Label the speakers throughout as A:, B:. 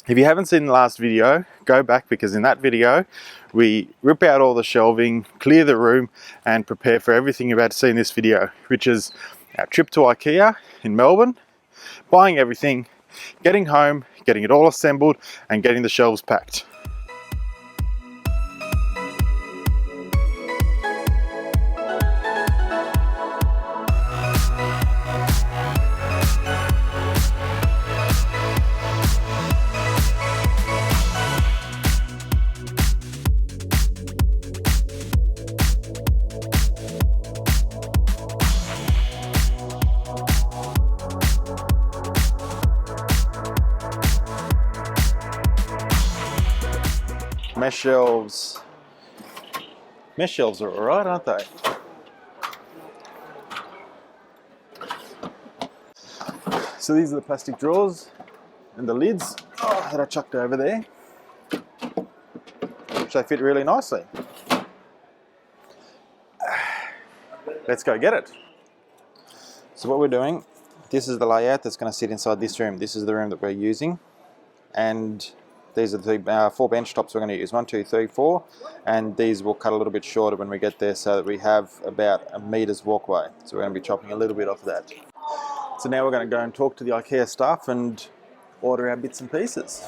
A: If you haven't seen the last video, go back, because in that video we rip out all the shelving, clear the room and prepare for everything you're about to see in this video, which is our trip to IKEA in Melbourne, buying everything, getting home, getting it all assembled and getting the shelves packed. Mesh shelves. Mesh shelves are alright, aren't they? So these are the plastic drawers and the lids that I chucked over there, which they fit really nicely. Let's go get it. So what we're doing, this is the layout that's going to sit inside this room. This is the room that we're using, and these are the 4 bench tops we're going to use. 1, 2, 3, 4, and these will cut a little bit shorter when we get there, so that we have about a meter's walkway. So we're going to be chopping a little bit off that. So now we're going to go and talk to the IKEA staff and order our bits and pieces.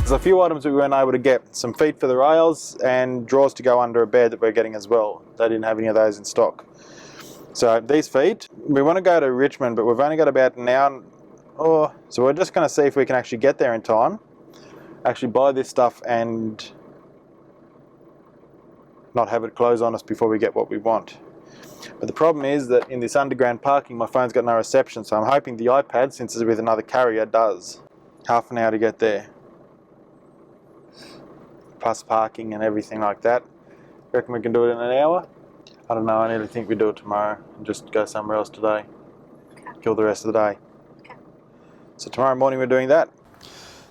A: There's a few items we weren't able to get. Some feet for the rails and drawers to go under a bed that we're getting as well. They didn't have any of those in stock. So these feet, we want to go to Richmond, but we've only got about an hour. So we're just going to see if we can actually get there in time, actually buy this stuff and not have it close on us before we get what we want. But the problem is that in this underground parking, my phone's got no reception, so I'm hoping the iPad, since it's with another carrier, does. Half an hour to get there, plus parking and everything like that. Reckon we can do it in an hour? I don't know, I nearly think we do it tomorrow and just go somewhere else today. Okay. Kill the rest of the day. Okay. So tomorrow morning we're doing that.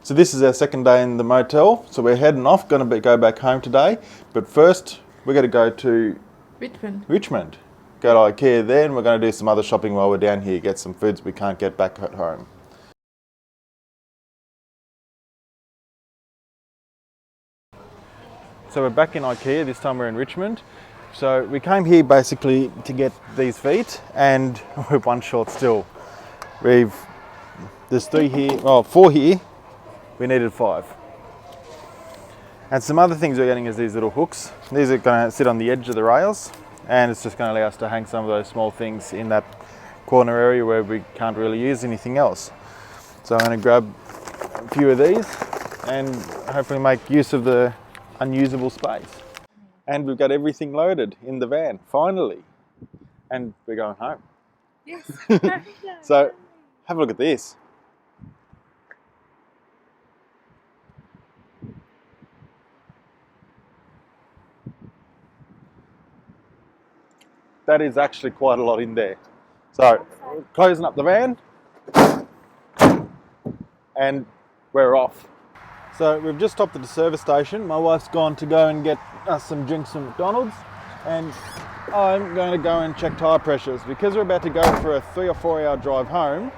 A: So this is our second day in the motel, so we're heading off, going to go back home today, but first we're going to go to Richmond. Go to IKEA there, and we're going to do some other shopping while we're down here, get some foods we can't get back at home. So we're back in IKEA, this time we're in Richmond. So we came here basically to get these feet, and we're one short still. There's 4 here, we needed 5. And some other things we're getting is these little hooks. These are going to sit on the edge of the rails, and it's just going to allow us to hang some of those small things in that corner area where we can't really use anything else. So I'm going to grab a few of these and hopefully make use of the unusable space. And we've got everything loaded in the van, finally. And we're going home.
B: Yes.
A: So have a look at this. That is actually quite a lot in there. So closing up the van and we're off. So we've just stopped at the service station. My wife's gone to go and get us some drinks from McDonald's, and I'm going to go and check tyre pressures because we're about to go for a 3 or 4 hour drive home.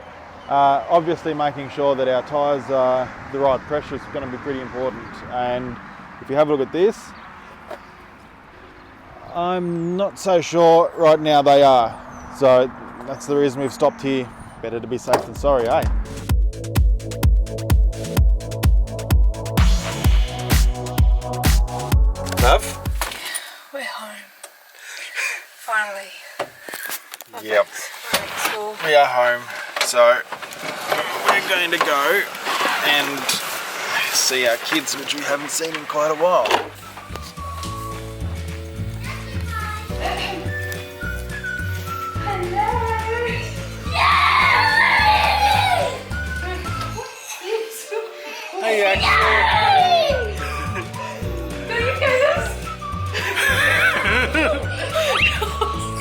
A: Obviously making sure that our tyres are the right pressure is going to be pretty important. And if you have a look at this, I'm not so sure right now they are. So that's the reason we've stopped here. Better to be safe than sorry, eh? Love?
B: We're home. Finally.
A: Yep. We are home. So we're going to go and see our kids, which we haven't seen in quite a while. Hey, actually.
B: Don't you get us?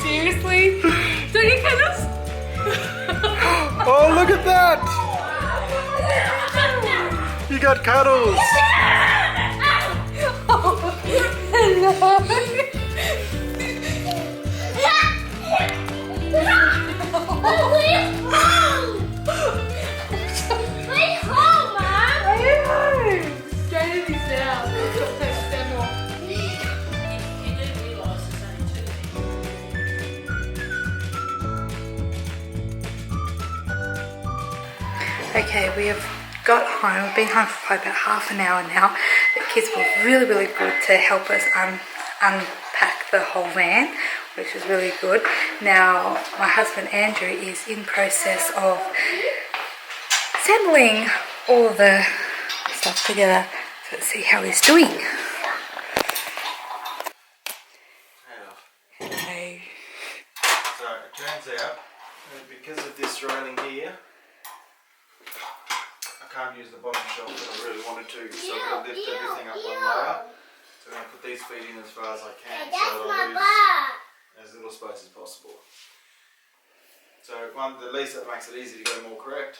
B: Seriously? Don't you get us?
A: Oh, look at that! You got cuddles!
B: Okay, we have got home. We've been home for probably about half an hour now. The kids were really good to help us unpack the whole van, which was really good. Now, my husband Andrew is in process of assembling all the stuff together. So let's see how he's doing. Hey.
A: So it turns out that because of this railing here, I can't use the bottom shelf that I really wanted to, so I'm going to lift everything up one layer. So I'm going to put these feet in as far as I can so that I lose as little space as possible. So at least that makes it easy to go more correct.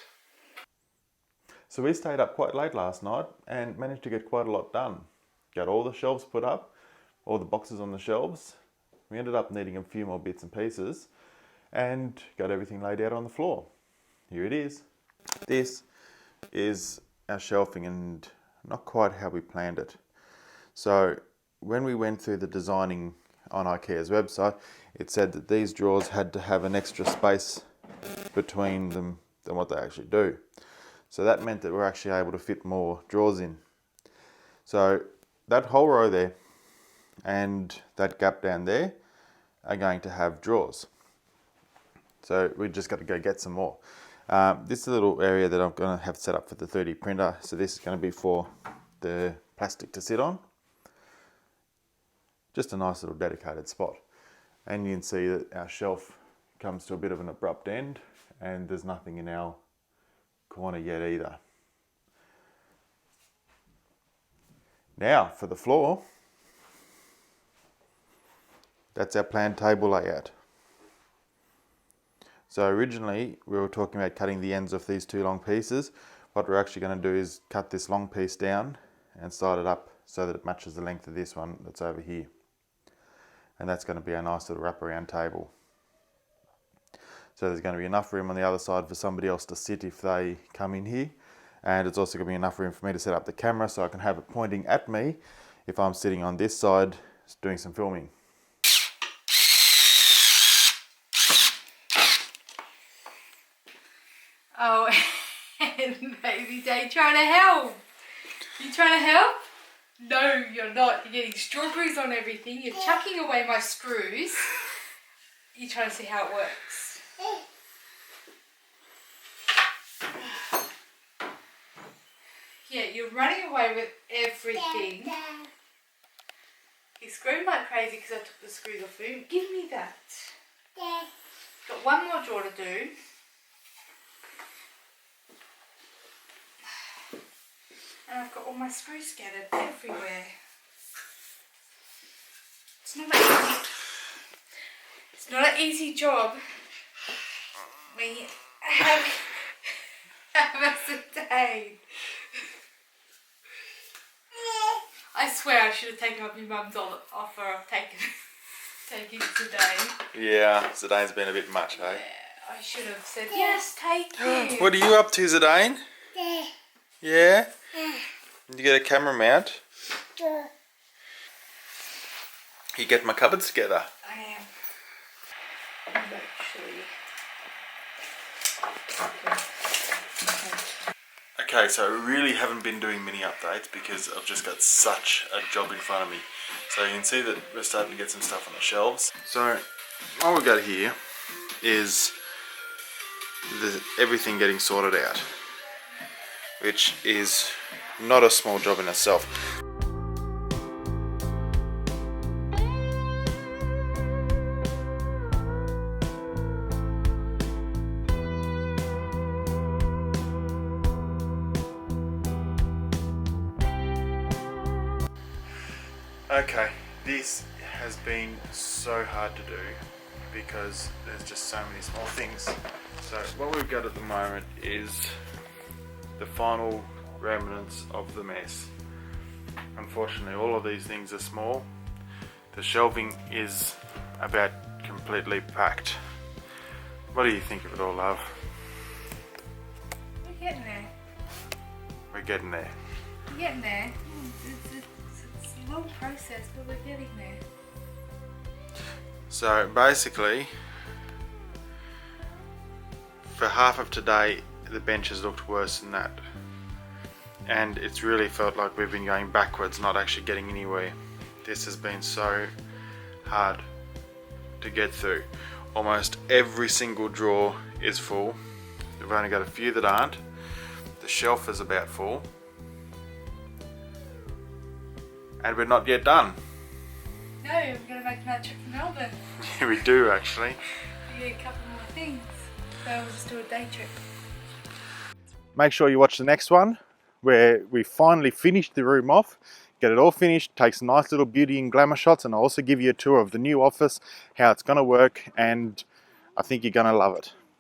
A: So we stayed up quite late last night and managed to get quite a lot done. Got all the shelves put up, all the boxes on the shelves. We ended up needing a few more bits and pieces and got everything laid out on the floor. Here it is. This is our shelving and not quite how we planned it. So when we went through the designing on IKEA's website, it said that these drawers had to have an extra space between them than what they actually do. So that meant that we're actually able to fit more drawers in. So that whole row there and that gap down there are going to have drawers. So we just got to go get some more. This is a little area that I'm going to have set up for the 3D printer. So this is going to be for the plastic to sit on. Just a nice little dedicated spot. And you can see that our shelf comes to a bit of an abrupt end and there's nothing in our corner yet either. Now for the floor, that's our planned table layout. So originally we were talking about cutting the ends of these two long pieces. What we're actually going to do is cut this long piece down and slide it up so that it matches the length of this one that's over here. And that's going to be a nice little wraparound table. So there's going to be enough room on the other side for somebody else to sit if they come in here. And it's also going to be enough room for me to set up the camera so I can have it pointing at me if I'm sitting on this side doing some filming.
B: Oh, and baby Day trying to help. You trying to help? No, you're not. You're getting strawberries on everything. You're chucking away my screws. You're trying to see how it works. Yeah, you're running away with everything. He's screaming like crazy because I took the screws off him. Give me that. Got one more drawer to do. And I've got all my screws scattered everywhere. It's not an easy job when you have a sedan. I swear I should have taken up your mum's offer of taking Zidane.
A: Yeah, Zidane's been a bit much, eh?
B: Yeah, I should have said, yes, take it.
A: What are you up to, Zidane? Yeah? Did you get a camera mount? You get my cupboards together.
B: I am. I'm actually.
A: Okay, so I really haven't been doing mini updates because I've just got such a job in front of me. So you can see that we're starting to get some stuff on the shelves. So what we've got here is everything getting sorted out, which is not a small job in itself. Okay, this has been so hard to do because there's just so many small things. So what we've got at the moment is the final remnants of the mess. Unfortunately, all of these things are small. The shelving is about completely packed. What do you think of it all, love?
B: We're getting there.
A: We're getting there.
B: We're getting there. It's a long process, but we're getting there.
A: So basically, for half of today, the benches looked worse than that. And it's really felt like we've been going backwards, not actually getting anywhere. This has been so hard to get through. Almost every single drawer is full. We've only got a few that aren't. The shelf is about full. And we're not yet done.
B: No, we're going to make another trip to Melbourne.
A: Yeah, we do actually.
B: We need a couple more things. So we'll just do a day trip.
A: Make sure you watch the next one where we finally finish the room off, get it all finished, take some nice little beauty and glamour shots, and I'll also give you a tour of the new office, how it's going to work, and I think you're going to love it.